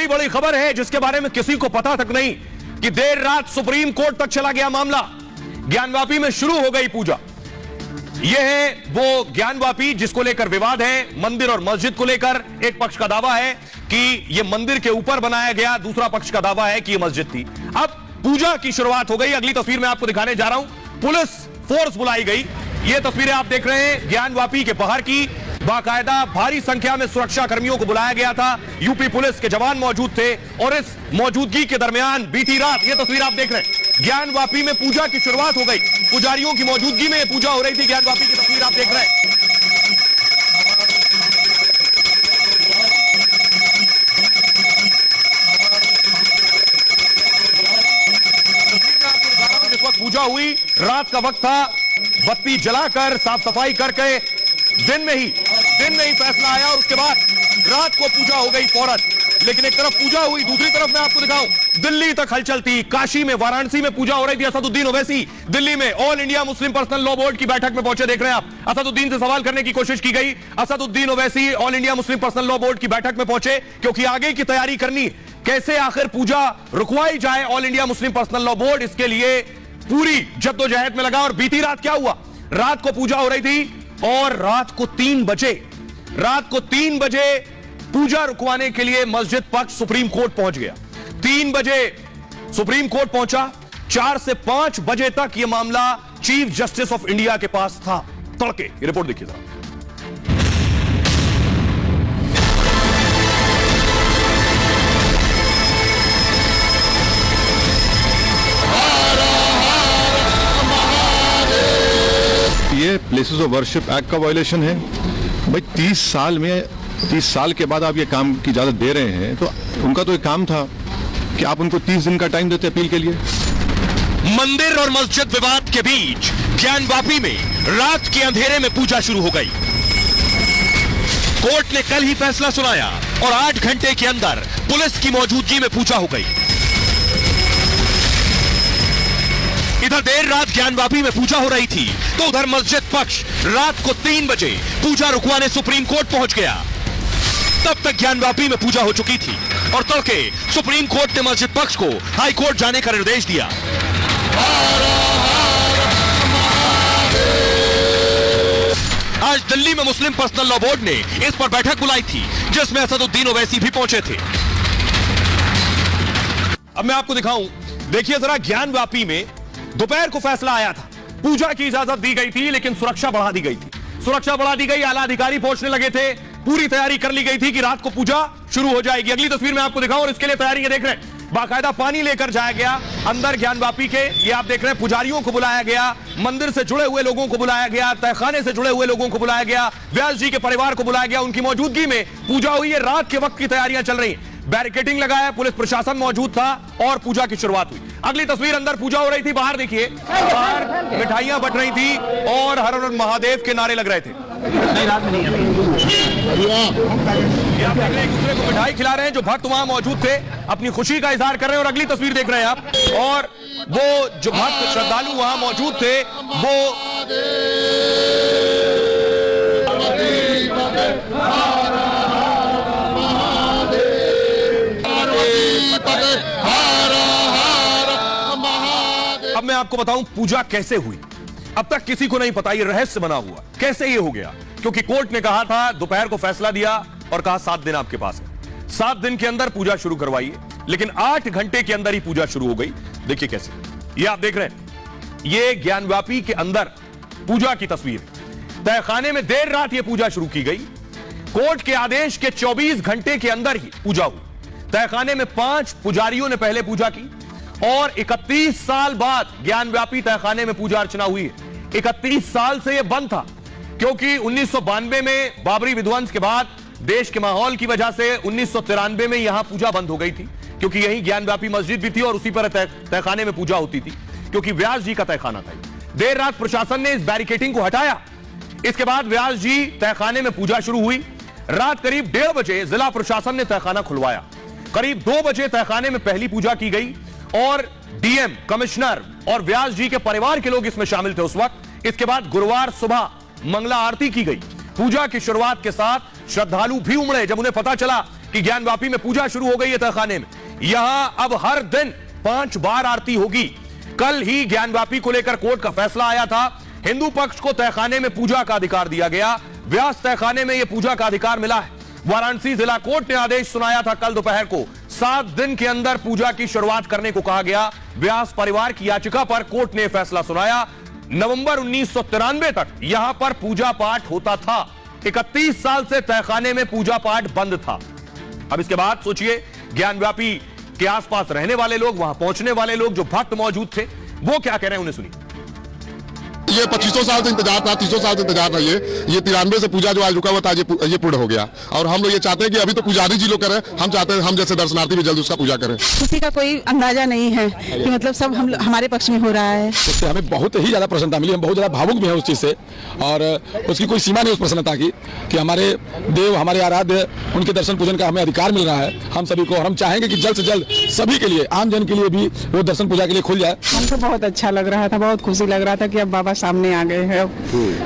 बड़ी बड़ी खबर है जिसके बारे में किसी को पता तक नहीं कि देर रात सुप्रीम कोर्ट तक चला गया मामला। ज्ञानवापी में शुरू हो गई पूजा। यह है वो ज्ञानवापी जिसको लेकर विवाद है। मंदिर और मस्जिद को लेकर एक पक्ष का दावा है कि यह मंदिर के ऊपर बनाया गया, दूसरा पक्ष का दावा है कि यह मस्जिद थी। अब पूजा की शुरुआत हो गई। अगली तस्वीर में आपको दिखाने जा रहा हूं। पुलिस फोर्स बुलाई गई। ये तस्वीरें आप देख रहे हैं ज्ञानवापी के बाहर की। बाकायदा भारी संख्या में सुरक्षा कर्मियों को बुलाया गया था। यूपी पुलिस के जवान मौजूद थे और इस मौजूदगी के दरमियान बीती रात ये तस्वीर आप देख रहे हैं, ज्ञानवापी में पूजा की शुरुआत हो गई। पुजारियों की मौजूदगी में पूजा हो रही थी। ज्ञानवापी की तस्वीर आप देख रहे हैं। जिस वक्त पूजा हुई रात का वक्त था, बत्ती जलाकर साफ सफाई करके दिन में ही फैसला आया और उसके बाद रात को पूजा हो गई फौरन। लेकिन एक तरफ पूजा हुई, दूसरी तरफ मैं आपको दिखाऊं दिल्ली तक हलचल थी। काशी में, वाराणसी में पूजा हो रही थी। असदुद्दीन ओवैसी दिल्ली में all India Muslim personal law board की बैठक में पहुंचे। देख रहे हैं आप, असदुद्दीन से सवाल करने की कोशिश की गई। Asaduddin Owaisi all India Muslim personal law board की बैठक में पहुंचे क्योंकि आगे की तैयारी करनी, कैसे आखिर पूजा रुकवाई जाए। All India Muslim personal law board इसके लिए पूरी जद्दोजहद में लगा। और बीती रात क्या हुआ, रात को पूजा हो रही थी और रात को 3 बजे पूजा रुकवाने के लिए मस्जिद पक्ष सुप्रीम कोर्ट पहुंच गया। 3 बजे सुप्रीम कोर्ट पहुंचा। 4 से 5 बजे तक यह मामला चीफ जस्टिस ऑफ इंडिया के पास था। तड़के ये रिपोर्ट देखिए जरा। ये प्लेसेस ऑफ वर्शिप एक्ट का वायलेशन है भाई। 30 साल के बाद आप ये काम की इजाजत दे रहे हैं, तो उनका तो एक काम था कि आप उनको 30 दिन का टाइम देते अपील के लिए। मंदिर और मस्जिद विवाद के बीच ज्ञानवापी में रात के अंधेरे में पूजा शुरू हो गई। कोर्ट ने कल ही फैसला सुनाया और 8 घंटे के अंदर पुलिस की मौजूदगी में पूजा हो गई। इधर देर रात ज्ञानवापी में पूजा हो रही थी तो उधर मस्जिद पक्ष रात को 3 बजे पूजा रुकवाने सुप्रीम कोर्ट पहुंच गया। तब तक ज्ञानवापी में पूजा हो चुकी थी और तड़के सुप्रीम कोर्ट ने मस्जिद पक्ष को हाई कोर्ट जाने का निर्देश दिया। आज दिल्ली में मुस्लिम पर्सनल लॉ बोर्ड ने इस पर बैठक बुलाई थी जिसमें असदुद्दीन ओवैसी भी पहुंचे थे। अब मैं आपको दिखाऊं, देखिए जरा, ज्ञानवापी में दोपहर को फैसला आया था। पूजा की इजाजत दी गई थी लेकिन सुरक्षा बढ़ा दी गई थी। सुरक्षा बढ़ा दी गई, आला अधिकारी पहुंचने लगे थे। पूरी तैयारी कर ली गई थी कि रात को पूजा शुरू हो जाएगी। अगली तस्वीर में आपको दिखाऊं और इसके लिए तैयारी देख रहे हैं। बाकायदा पानी लेकर जाया गया अंदर ज्ञानवापी के। ये आप देख रहे हैं, पुजारियों को बुलाया गया, मंदिर से जुड़े हुए लोगों को बुलाया गया, तहखाने से जुड़े हुए लोगों को बुलाया गया, व्यास जी के परिवार को बुलाया गया। उनकी मौजूदगी में पूजा हुई है। रात के वक्त की तैयारियां चल रही, बैरिकेडिंग लगाया, पुलिस प्रशासन मौजूद था और पूजा की शुरुआत हुई। अगली तस्वीर, अंदर पूजा हो रही थी, बाहर देखिए, बाहर मिठाइयां बट रही थी और हर हर महादेव के नारे लग रहे थे। आप देख रहे हैं, एक दूसरे को मिठाई खिला रहे हैं। जो भक्त वहां मौजूद थे अपनी खुशी का इजहार कर रहे हैं। और अगली तस्वीर देख रहे हैं आप, और वो जो भक्त श्रद्धालु वहां मौजूद थे वो अब मैं आपको बताऊं पूजा कैसे हुई। अब तक किसी को नहीं पता, यह रहस्य बना हुआ कैसे ये हो गया। क्योंकि कोर्ट ने कहा था, दोपहर को फैसला दिया और कहा 7 दिन आपके पास है, 7 दिन के अंदर पूजा शुरू करवाइए। लेकिन 8 घंटे के अंदर ही पूजा शुरू हो गई। देखिए कैसे, ये आप देख रहे हैं, ये ज्ञानवापी के अंदर पूजा की तस्वीर है। तहखाने में देर रात ये पूजा शुरू की गई। कोर्ट के आदेश के 24 घंटे के अंदर ही पूजा हुई। तहखाने में 5 पुजारियों ने पहले पूजा की और 31 साल बाद ज्ञानवापी तहखाने में पूजा अर्चना हुई है। 31 साल से यह बंद था क्योंकि 1992 में बाबरी विध्वंस के बाद देश के माहौल की वजह से 1993 में यहां पूजा बंद हो गई थी क्योंकि यही ज्ञानवापी मस्जिद भी थी और उसी पर तहखाने में पूजा होती थी क्योंकि व्यास जी का तहखाना था। देर रात प्रशासन ने इस बैरिकेडिंग को हटाया। इसके बाद व्यास जी तहखाने में पूजा शुरू हुई। रात करीब 1:30 बजे जिला प्रशासन ने तहखाना खुलवाया। करीब 2 बजे तहखाने में पहली पूजा की गई और डीएम, कमिश्नर और व्यास जी के परिवार के लोग इसमें शामिल थे उस वक्त। इसके बाद गुरुवार सुबह मंगला आरती की गई। पूजा की शुरुआत के साथ श्रद्धालु भी उमड़े। जब उन्हें पता चला कि ज्ञानवापी में पूजा शुरू हो गई है तहखाने में। यहां अब हर दिन 5 बार आरती होगी। कल ही ज्ञानवापी को लेकर कोर्ट का फैसला आया था। हिंदू पक्ष को तहखाने में पूजा का अधिकार दिया गया। व्यास तहखाने में यह पूजा का अधिकार मिला है। वाराणसी जिला कोर्ट ने आदेश सुनाया था कल दोपहर को। 7 दिन के अंदर पूजा की शुरुआत करने को कहा गया। व्यास परिवार की याचिका पर कोर्ट ने फैसला सुनाया। नवंबर 1993 तक यहां पर पूजा पाठ होता था। 31 साल से तहखाने में पूजा पाठ बंद था। अब इसके बाद सोचिए, ज्ञानव्यापी के आसपास रहने वाले लोग, वहां पहुंचने वाले लोग, जो भक्त मौजूद थे, वो क्या कह रहे हैं, उन्हें सुनिए। ये 2500 साल से इंतजार था, 300 साल से इंतजार था। ये 93 से पूजा जो आज रुका हुआ था, ये पूर्ण हो गया। और हम लोग ये चाहते हैं कि अभी तो पुजारी जी लोग करें, हम चाहते हैं हम जैसे दर्शनार्थी भी जल्द उसका पूजा करें। किसी का कोई अंदाजा नहीं है कि मतलब सब हमारे पक्ष में हो रहा है। उससे हमें बहुत ही ज्यादा प्रसन्नता मिली। हम बहुत ज्यादा भावुक भी हैं उस चीज से, और उसकी कोई सीमा नहीं उस प्रसन्नता की कि हमारे देव, हमारे आराध्य, उनके दर्शन पूजन का हमें अधिकार मिल रहा है हम सभी को। और हम चाहेंगे कि जल्द से जल्द सभी के लिए, आम जन के लिए भी वो दर्शन पूजा के लिए खुल जाए। हमको बहुत अच्छा लग रहा था, बहुत खुशी लग रहा था कि अब बाबा सामने आ गए हैं,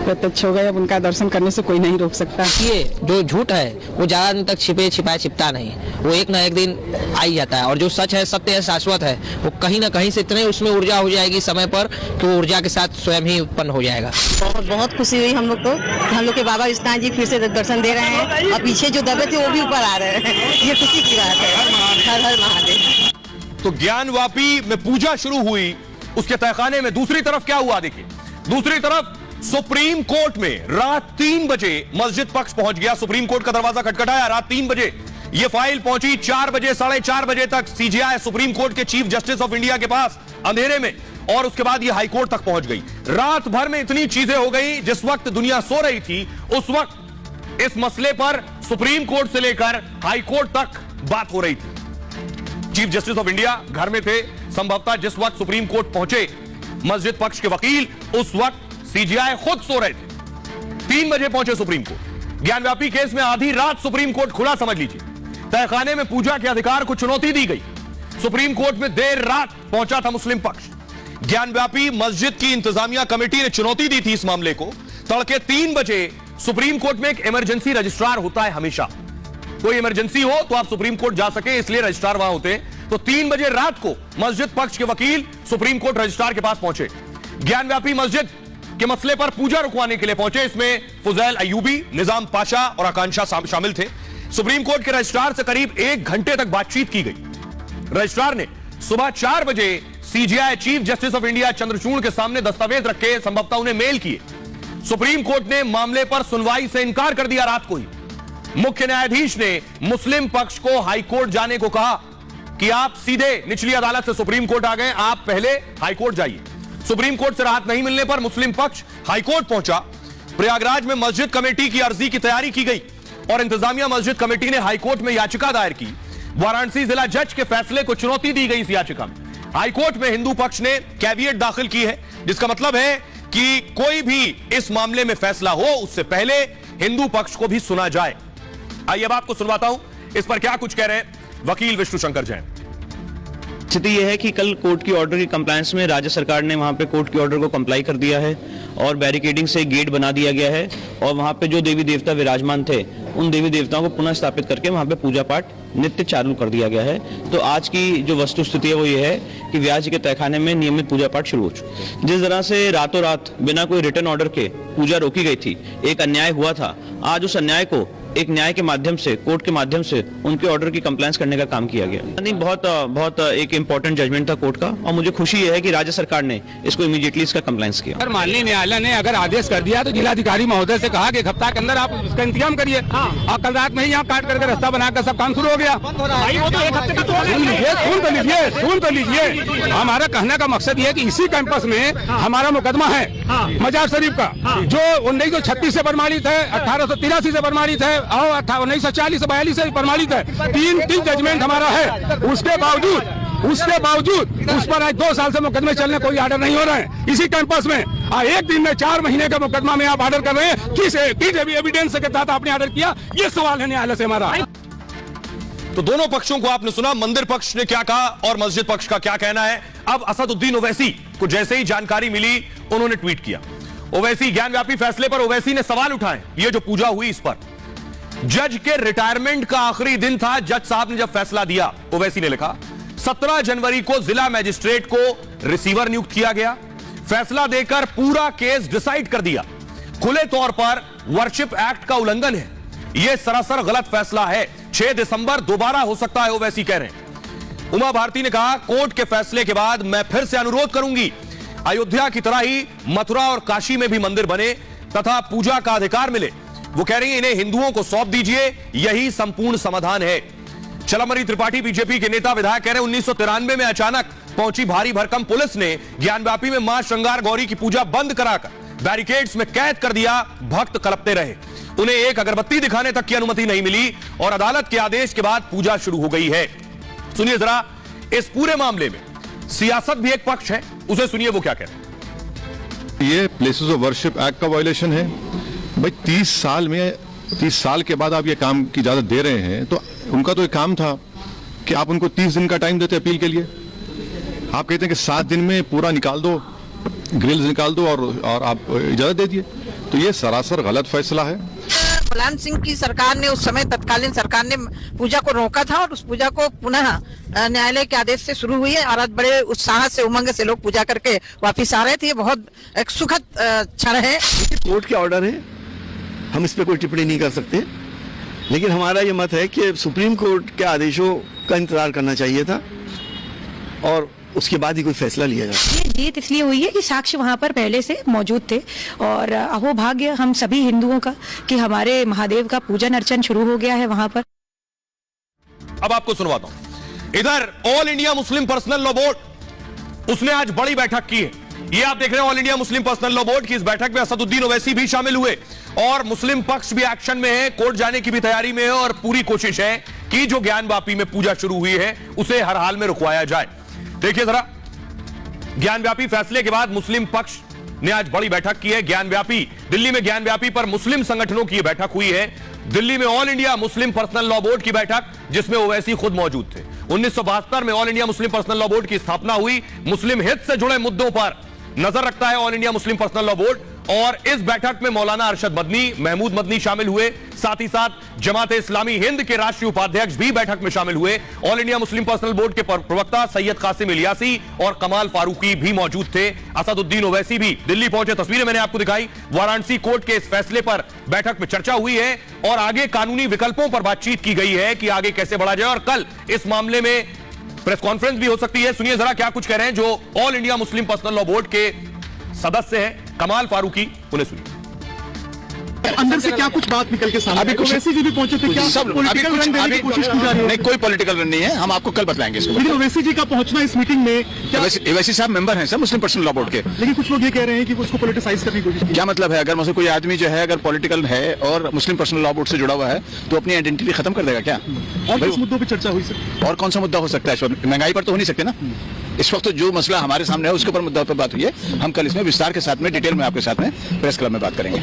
प्रत्यक्ष हो गए। अब उनका दर्शन करने से कोई नहीं रोक सकता। ये जो झूठ है वो ज्यादा दिन तक छिपता नहीं, वो एक ना एक दिन आ ही जाता है। और जो सच है, सत्य है, शाश्वत है, वो कहीं ना कहीं से इतने उसमें ऊर्जा हो जाएगी समय पर कि वो ऊर्जा के साथ स्वयं ही उत्पन्न हो जाएगा। बहुत खुशी हुई हम लोग को। हम लोग के बाबा विश्वनाथ जी फिर से दर्शन दे रहे हैं, और पीछे जो दबे थे वो भी ऊपर आ रहे हैं। ये खुशी की बात है। हर हर महादेव। तो ज्ञानवापी में पूजा शुरू हुई, उसके तहखाने में दूसरी तरफ क्या हुआ देखिए। दूसरी तरफ सुप्रीम कोर्ट में रात 3 बजे मस्जिद पक्ष पहुंच गया। सुप्रीम कोर्ट का दरवाजा खटखटाया रात 3 बजे। यह फाइल पहुंची 4 बजे, 4:30 बजे तक सीजीआई सुप्रीम कोर्ट के चीफ जस्टिस ऑफ इंडिया के पास अंधेरे में, और उसके बाद यह हाईकोर्ट तक पहुंच गई। रात भर में इतनी चीजें हो गई। जिस वक्त दुनिया सो रही थी, उस वक्त इस मसले पर सुप्रीम कोर्ट से लेकर हाईकोर्ट तक बात हो रही थी। चीफ जस्टिस ऑफ इंडिया घर में थे। संभवतः जिस वक्त सुप्रीम कोर्ट पहुंचे मस्जिद पक्ष के वकील, उस वक्त सीजीआई खुद सो रहे थे। 3 बजे पहुंचे सुप्रीम कोर्ट। ज्ञानव्यापी केस में आधी रात सुप्रीम कोर्ट खुला, समझ लीजिए। तहखाने में पूजा के अधिकार को चुनौती दी गई। सुप्रीम कोर्ट में देर रात पहुंचा था मुस्लिम पक्ष। ज्ञानव्यापी मस्जिद की इंतजामिया कमेटी ने चुनौती दी थी इस मामले को। तड़के 3 बजे सुप्रीम कोर्ट में एक इमरजेंसी रजिस्ट्रार होता है। हमेशा कोई इमरजेंसी हो तो आप सुप्रीम कोर्ट जा सके, इसलिए रजिस्ट्रार वहां होते हैं। तो 3 बजे रात को मस्जिद पक्ष के वकील सुप्रीम कोर्ट रजिस्ट्रार के पास पहुंचे। ज्ञानव्यापी मस्जिद के मसले पर पूजा रुकवाने के लिए पहुंचे। इसमें फुजैल अयूबी, निजाम पाशा और आकांक्षा शामिल थे। सुप्रीम कोर्ट के रजिस्ट्रार से करीब 1 घंटे तक बातचीत की गई। रजिस्ट्रार ने सुबह 4 बजे CGI chief justice of India Chandrachud के सामने दस्तावेज रखे, संभवतः उन्हें मेल किए। सुप्रीम कोर्ट ने मामले पर सुनवाई से इनकार कर दिया रात को ही। मुख्य न्यायाधीश ने मुस्लिम पक्ष को हाईकोर्ट जाने को कहा कि आप सीधे निचली अदालत से सुप्रीम कोर्ट आ गए, आप पहले हाईकोर्ट जाइए। सुप्रीम कोर्ट से राहत नहीं मिलने पर मुस्लिम पक्ष हाईकोर्ट पहुंचा। प्रयागराज में मस्जिद कमेटी की अर्जी की तैयारी की गई और इंतजामिया मस्जिद कमेटी ने हाईकोर्ट में याचिका दायर की। वाराणसी जिला जज के फैसले को चुनौती दी गई इस याचिका में। हाईकोर्ट में हिंदू पक्ष ने कैविएट दाखिल की है, जिसका मतलब है कि कोई भी इस मामले में फैसला हो उससे पहले हिंदू पक्ष को भी सुना जाए। आइए अब आपको सुनवाता हूं इस पर क्या कुछ कह रहे हैं वकील विष्णु शंकर जैन। स्थिति यह है कि कल कोर्ट की ऑर्डर की कंप्लायंस में राज्य सरकार ने वहां पे कोर्ट की ऑर्डर को कंप्लाई कर दिया है और बैरिकेडिंग से गेट बना दिया गया है, और वहां पे जो देवी देवता विराजमान थे उन देवी देवताओं को पुनः स्थापित करके वहां पे पूजा पाठ नित्य चालू कर दिया गया है। तो आज की जो वस्तु स्थिति है वो ये है कि व्यास जी के तहखाने में नियमित पूजा पाठ शुरू हो चुका है। जिस तरह से रातों रात बिना कोई रिटर्न ऑर्डर के पूजा रोकी गई थी, एक अन्याय हुआ था, आज उस अन्याय को एक न्याय के माध्यम से, कोर्ट के माध्यम से उनके ऑर्डर की कंप्लायंस करने का काम किया गया। नहीं, बहुत एक इंपॉर्टेंट जजमेंट था कोर्ट का, और मुझे खुशी है कि राज्य सरकार ने इसको इमीडिएटली इसका कंप्लायंस किया। माननीय न्यायालय ने अगर आदेश कर दिया तो जिलाधिकारी महोदय से कहा कि 1 हफ्ता के अंदर आप इसका इंतजाम करिए। और कल रात में ही यहाँ काट करके रास्ता बनाकर सब काम शुरू हो गया। सुन तो लीजिए, हमारा कहने का मकसद ये है कि इसी कैंपस में हमारा मुकदमा है मजार शरीफ का, जो 1936 से प्रमाणित है, 1883 से प्रमाणित है और 1940 से 42 से प्रमाणित है। 3 जजमेंट हमारा है। उसके बावजूद उस पर आज 2 साल से मुकदमे चलने कोई आर्डर नहीं हो रहे हैं इसी कैंपस में। एक दिन में 4 महीने का मुकदमा में आप ऑर्डर कर रहे हैं, किस एविडेंस के तहत आपने ऑर्डर किया, ये सवाल है न्यायालय से हमारा। तो दोनों पक्षों को आपने सुना, मंदिर पक्ष ने क्या कहा और मस्जिद पक्ष का क्या कहना है। अब असदुद्दीन ओवैसी को जैसे ही जानकारी मिली उन्होंने ट्वीट किया। ओवैसी ज्ञानव्यापी फैसले पर ओवैसी ने सवाल उठाए, ये जो पूजा हुई इस पर। जज के रिटायरमेंट का आखिरी दिन था। जज साहब ने जब फैसला दिया, ओवैसी ने लिखा 17 जनवरी को जिला मजिस्ट्रेट को रिसीवर नियुक्त किया गया। फैसला देकर पूरा केस डिसाइड कर दिया। खुले तौर पर वर्शिप एक्ट का उल्लंघन है। यह सरासर गलत फैसला है। 6 दिसंबर दोबारा हो सकता है, ओवैसी कह रहे हैं। उमा भारती ने कहा कोर्ट के फैसले के बाद मैं फिर से अनुरोध करूंगी, अयोध्या की तरह ही मथुरा और काशी में भी मंदिर बने तथा पूजा का अधिकार मिले। वो कह रही है इन्हें हिंदुओं को सौंप दीजिए, यही संपूर्ण समाधान है। चलमरी त्रिपाठी बीजेपी के नेता विधायक कह रहे हैं 1993 में अचानक पहुंची भारी भरकम पुलिस ने ज्ञानव्यापी में मां श्रृंगार गौरी की पूजा बंद कराकर बैरिकेड्स में कैद कर दिया। भक्त कलपते रहे, उन्हें एक अगरबत्ती दिखाने तक की अनुमति नहीं मिली और अदालत के आदेश के बाद पूजा शुरू हो गई है। सुनिए जरा, इस पूरे मामले में सियासत भी एक पक्ष है, उसे सुनिए वो क्या कह रहे हैं। ये प्लेसेस ऑफ वर्शिप एक्ट का वायलेशन है। भाई 30 साल के बाद आप ये काम की इजाजत दे रहे हैं, तो उनका तो एक काम था कि आप उनको 30 दिन का टाइम देते अपील के लिए। आप कहते हैं कि 7 दिन में पूरा निकाल दो, ग्रिल्स निकाल दो और आप इजाजत दे दिए। तो ये सरासर गलत फैसला है। मुलायम सिंह की सरकार ने उस समय तत्कालीन सरकार ने पूजा को रोका था और उस पूजा को पुनः न्यायालय के आदेश से शुरू हुई है और आज बड़े उत्साह से उमंग से लोग पूजा करके वापिस आ रहे थे। ये बहुत एक सुखद क्षण है। कोर्ट के ऑर्डर है, हम इस पे कोई टिप्पणी नहीं कर सकते, लेकिन हमारा ये मत है कि सुप्रीम कोर्ट के आदेशों का इंतजार करना चाहिए था और उसके बाद ही कोई फैसला लिया जाए। ये जीत इसलिए हुई है कि साक्ष्य वहाँ पर पहले से मौजूद थे और अहोभाग्य हम सभी हिंदुओं का कि हमारे महादेव का पूजन अर्चन शुरू हो गया है वहाँ पर। अब आपको सुनवाता हूं। इधर all India Muslim personal law board, उसने आज बड़ी बैठक की है। ये आप देख रहे हैं all India Muslim personal law board की इस बैठक में असदुद्दीन ओवैसी भी शामिल हुए और मुस्लिम पक्ष भी एक्शन में है, कोर्ट जाने की भी तैयारी में है और पूरी कोशिश है कि जो ज्ञानव्यापी में पूजा शुरू हुई है उसे हर हाल में रुकवाया जाए। देखिए जरा, ज्ञानव्यापी फैसले के बाद मुस्लिम पक्ष ने आज बड़ी बैठक की है। ज्ञानव्यापी, दिल्ली में ज्ञानव्यापी पर मुस्लिम संगठनों की बैठक हुई है। दिल्ली में all India Muslim personal law board की बैठक, जिसमें ओवैसी खुद मौजूद थे। 1972 में all India Muslim personal law board की स्थापना हुई। मुस्लिम हित से जुड़े मुद्दों पर नजर रखता है all India Muslim personal law board और इस बैठक में मौलाना अरशद मदनी, महमूद मदनी शामिल हुए। साथ ही साथ जमात इस्लामी हिंद के राष्ट्रीय उपाध्यक्ष भी बैठक में शामिल हुए। All India Muslim personal board के प्रवक्ता सैयद कासिम इलियासी और कमाल फारूकी भी मौजूद थे। असदुद्दीन ओवैसी भी दिल्ली पहुंचे, तस्वीरें मैंने आपको दिखाई। वाराणसी कोर्ट के इस फैसले पर बैठक में चर्चा हुई है और आगे कानूनी विकल्पों पर बातचीत की गई है कि आगे कैसे बढ़ा जाए और कल इस मामले में प्रेस कॉन्फ्रेंस भी हो सकती है। सुनिए जरा क्या कुछ कह रहे हैं जो all India Muslim personal law board के सदस्य हैं कमाल फारूकी, उन्हें सुनिए। अंदर से क्या कुछ बात निकल के सामने? अभी ओवैसी जी भी पहुंचे थे, क्या सब पॉलिटिकल रन देने की कोशिश की जा रही है? नहीं, कोई पॉलिटिकल रन नहीं है, हम आपको कल बताएंगे इसको। लेकिन ओवैसी जी का पहुंचना इस मीटिंग में क्या? ओवैसी साहब मेंबर हैं सर मुस्लिम पर्सनल लॉ बोर्ड के। लेकिन कुछ लोग ये कह रहे हैं कि उसको पॉलिटिसाइज करने की कोशिश की। क्या मतलब है? अगर मुझे कोई आदमी जो है अगर पॉलिटिकल है और मुस्लिम पर्सनल लॉ बोर्ड से जुड़ा हुआ है तो अपनी आइडेंटिटी खत्म कर देगा क्या? और किस मुद्दों पर चर्चा हुई सर? और कौन सा मुद्दा हो सकता है इस वक्त? महंगाई पर तो हो नहीं सकते ना। इस वक्त तो जो मसला हमारे सामने है उसके ऊपर मुद्दा पर बात हुई है। हम कल इसमें विस्तार के साथ में डिटेल में आपके साथ में प्रेस क्लब में बात करेंगे।